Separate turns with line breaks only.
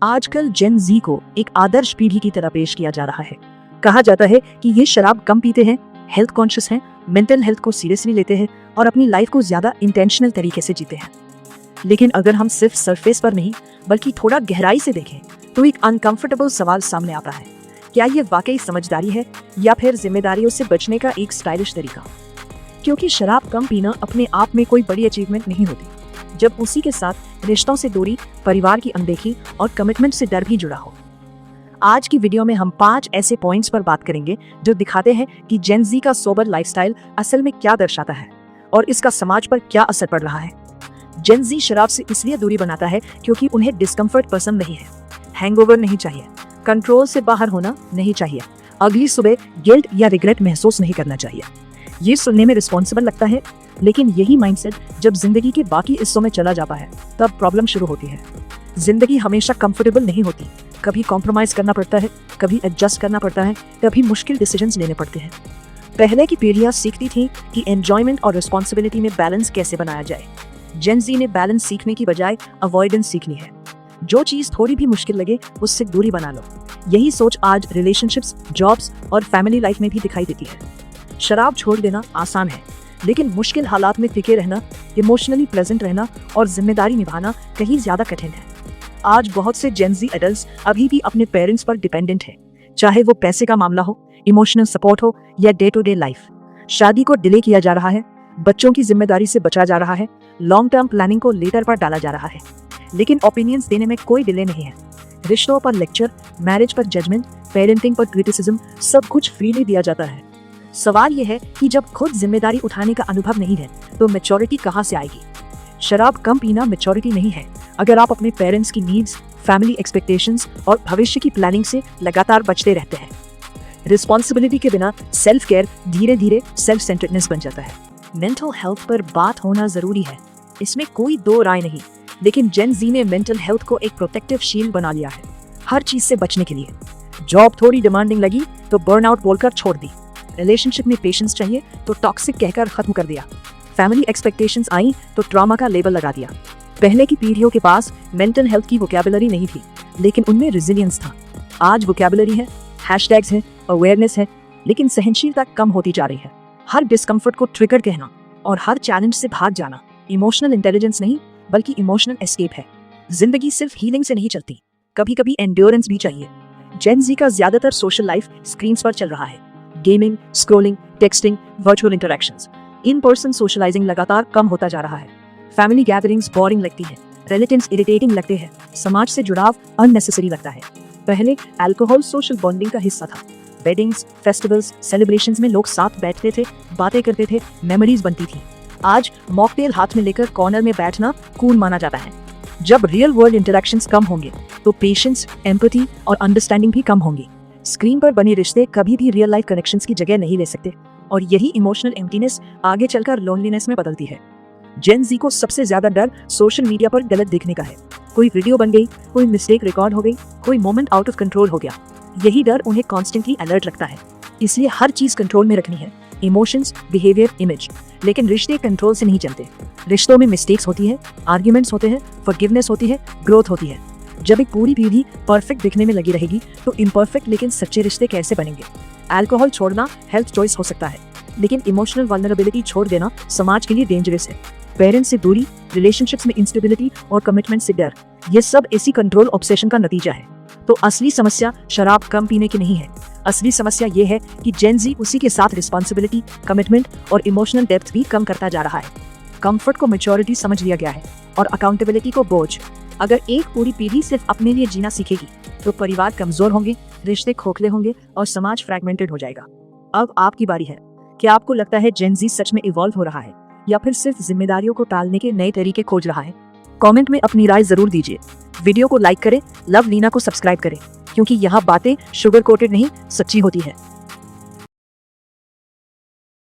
आजकल जेन जी को एक आदर्श पीढ़ी की तरह पेश किया जा रहा है। कहा जाता है कि ये शराब कम पीते हैं, हेल्थ कॉन्शियस हैं, मेंटल हेल्थ को सीरियसली लेते हैं और अपनी लाइफ को ज्यादा इंटेंशनल तरीके से जीते हैं। लेकिन अगर हम सिर्फ सरफेस पर नहीं बल्कि थोड़ा गहराई से देखें तो एक अनकंफर्टेबल सवाल सामने आता है। क्या ये वाकई समझदारी है या फिर जिम्मेदारियों से बचने का एक स्टाइलिश तरीका? क्योंकि शराब कम पीना अपने आप में कोई बड़ी अचीवमेंट नहीं होती, जब उसी के साथ रिश्तों से दूरी, परिवार की अनदेखी और कमिटमेंट से डर भी जुड़ा हो। आज की वीडियो में हम 5 ऐसे पॉइंट्स पर बात करेंगे जो दिखाते हैं कि जेन जी का सोबर लाइफस्टाइल असल में क्या दर्शाता है और इसका समाज पर क्या असर पड़ रहा है। जेन जी शराब से इसलिए दूरी बनाता है क्योंकि उन्हें डिस्कम्फर्ट पसंद नहीं है। हैंगओवर नहीं चाहिए, कंट्रोल से बाहर होना नहीं चाहिए, अगली सुबह गिल्ट या रिग्रेट महसूस नहीं करना चाहिए। ये सुनने में रिस्पॉन्सिबल लगता है, लेकिन यही माइंडसेट जब जिंदगी के बाकी हिस्सों में चला जाता है तब प्रॉब्लम शुरू होती है। जिंदगी हमेशा कंफर्टेबल नहीं होती, कभी कॉम्प्रोमाइज करना पड़ता है, कभी एडजस्ट करना पड़ता है, कभी मुश्किल डिसीजंस लेने पड़ते हैं। पहले की पीढ़ियां सीखती थी कि एंजॉयमेंट और रिस्पॉन्सिबिलिटी में बैलेंस कैसे बनाया जाए। जेन जी ने बैलेंस सीखने की बजाय अवॉइडेंस सीखनी है। जो चीज थोड़ी भी मुश्किल लगे उससे दूरी बना लो। यही सोच आज रिलेशनशिप्स, जॉब्स और फैमिली लाइफ में भी दिखाई देती है। शराब छोड़ देना आसान है, लेकिन मुश्किल हालात में टिके रहना, इमोशनली प्रेजेंट रहना और जिम्मेदारी निभाना कहीं ज्यादा कठिन है। आज बहुत से जेन जी एडल्ट्स अभी भी अपने पेरेंट्स पर डिपेंडेंट हैं, चाहे वो पैसे का मामला हो, इमोशनल सपोर्ट हो या डे टू डे लाइफ। शादी को डिले किया जा रहा है, बच्चों की जिम्मेदारी से बचा जा रहा है, लॉन्ग टर्म प्लानिंग को लेटर पर डाला जा रहा है, लेकिन ओपिनियंस देने में कोई डिले नहीं है। रिश्तों पर लेक्चर, मैरिज पर जजमेंट, पेरेंटिंग पर क्रिटिसिज्म, सब कुछ फ्रीली दिया जाता है। सवाल यह है कि जब खुद जिम्मेदारी उठाने का अनुभव नहीं है तो मैच्योरिटी कहां से आएगी? शराब कम पीना मैच्योरिटी नहीं है अगर आप अपने पेरेंट्स की नीड्स, फैमिली एक्सपेक्टेशंस और भविष्य की प्लानिंग से लगातार बचते रहते हैं। रिस्पॉन्सिबिलिटी के बिना सेल्फ केयर धीरे धीरे सेल्फ सेंटर्डनेस बन जाता है। मेंटल हेल्थ पर बात होना जरूरी है, इसमें कोई दो राय नहीं, लेकिन जेन जी ने मेंटल हेल्थ को एक प्रोटेक्टिव शील्ड बना लिया है, हर चीज से बचने के लिए। जॉब थोड़ी डिमांडिंग लगी तो बर्नआउट बोलकर छोड़ दी, रिलेशनशिप में पेशेंस चाहिए तो टॉक्सिक कहकर खत्म कर दिया, फैमिली एक्सपेक्टेशंस आई तो ट्रॉमा का लेबल लगा दिया। पहले की पीढ़ियों के पास मेंटल हेल्थ की वोकैबुलरी नहीं थी, लेकिन उनमें रेजिलियंस था। आज वोकैबुलरी है, हैशटैग्स है, अवेयरनेस है, लेकिन सहनशीलता कम होती जा रही है। हर डिस्कम्फर्ट को ट्रिगर कहना और हर चैलेंज से भाग जाना इमोशनल इंटेलिजेंस नहीं बल्कि इमोशनल एस्केप है। जिंदगी सिर्फ हीलिंग से नहीं चलती, कभी कभी एंड्योरेंस भी चाहिए। जेन जी का ज्यादातर सोशल लाइफ स्क्रीन्स पर चल रहा है। Gaming, scrolling, texting, virtual interactions. In person socializing लगातार कम होता जा रहा है। फैमिली गैदरिंग्स बोरिंग लगती है, रिलेटिव्स इरिटेटिंग लगते हैं, समाज से जुड़ाव अननेसेसरी लगता है। पहले अल्कोहल सोशल बॉन्डिंग का हिस्सा था। वेडिंग्स, फेस्टिवल्स, सेलिब्रेशंस में लोग साथ बैठते थे, बातें करते थे, मेमोरीज बनती थी। आज मॉकटेल हाथ में लेकर कॉर्नर में बैठना कूल माना जाता है। जब रियल वर्ल्ड इंटरैक्शंस कम होंगे तो पेशेंस, एम्पैथी और अंडरस्टैंडिंग भी कम होंगी। स्क्रीन पर बने रिश्ते कभी भी रियल लाइफ कनेक्शंस की जगह नहीं ले सकते और यही इमोशनल एम्प्टीनेस आगे चलकर लोनलीनेस में बदलती है। जेन जी को सबसे ज्यादा डर सोशल मीडिया पर गलत दिखने का है। कोई वीडियो बन गई, कोई मिस्टेक रिकॉर्ड हो गई, कोई मोमेंट आउट ऑफ कंट्रोल हो गया। यही डर उन्हें कॉन्स्टेंटली अलर्ट रखता है, इसलिए हर चीज कंट्रोल में रखनी है, इमोशंस, बिहेवियर, इमेज। लेकिन रिश्ते कंट्रोल से नहीं चलते। रिश्तों में मिस्टेक्स होती है, आर्ग्यूमेंट्स होते हैं, फॉरगिवनेस होती है, ग्रोथ होती है। जब एक पूरी पीढ़ी परफेक्ट दिखने में लगी रहेगी तो इम्परफेक्ट लेकिन सच्चे रिश्ते कैसे बनेंगे? अल्कोहल छोड़ना हेल्थ चॉइस हो सकता है, लेकिन इमोशनल वल्नरेबिलिटी छोड़ देना समाज के लिए डेंजरस है। पेरेंट्स से दूरी, रिलेशनशिप्स में इंस्टेबिलिटी और कमिटमेंट से डर, ये सब इसी कंट्रोल ऑब्सेशन का नतीजा है। तो असली समस्या शराब कम पीने की नहीं है। असली समस्या ये है कि जेन जी उसी के साथ रिस्पॉन्सिबिलिटी, कमिटमेंट और इमोशनल डेप्थ भी कम करता जा रहा है। कंफर्ट को मैच्योरिटी समझ लिया गया है और अकाउंटेबिलिटी को बोझ। अगर एक पूरी पीढ़ी सिर्फ अपने लिए जीना सीखेगी तो परिवार कमजोर होंगे, रिश्ते खोखले होंगे और समाज फ्रैगमेंटेड हो जाएगा। अब आपकी बारी है। क्या आपको लगता है जेन जी सच में इवॉल्व हो रहा है या फिर सिर्फ जिम्मेदारियों को टालने के नए तरीके खोज रहा है? कमेंट में अपनी राय जरूर दीजिए। वीडियो को लाइक करें, लव लीना को सब्सक्राइब करें, क्योंकि यहाँ बातें शुगर कोटेड नहीं, सच्ची होती है।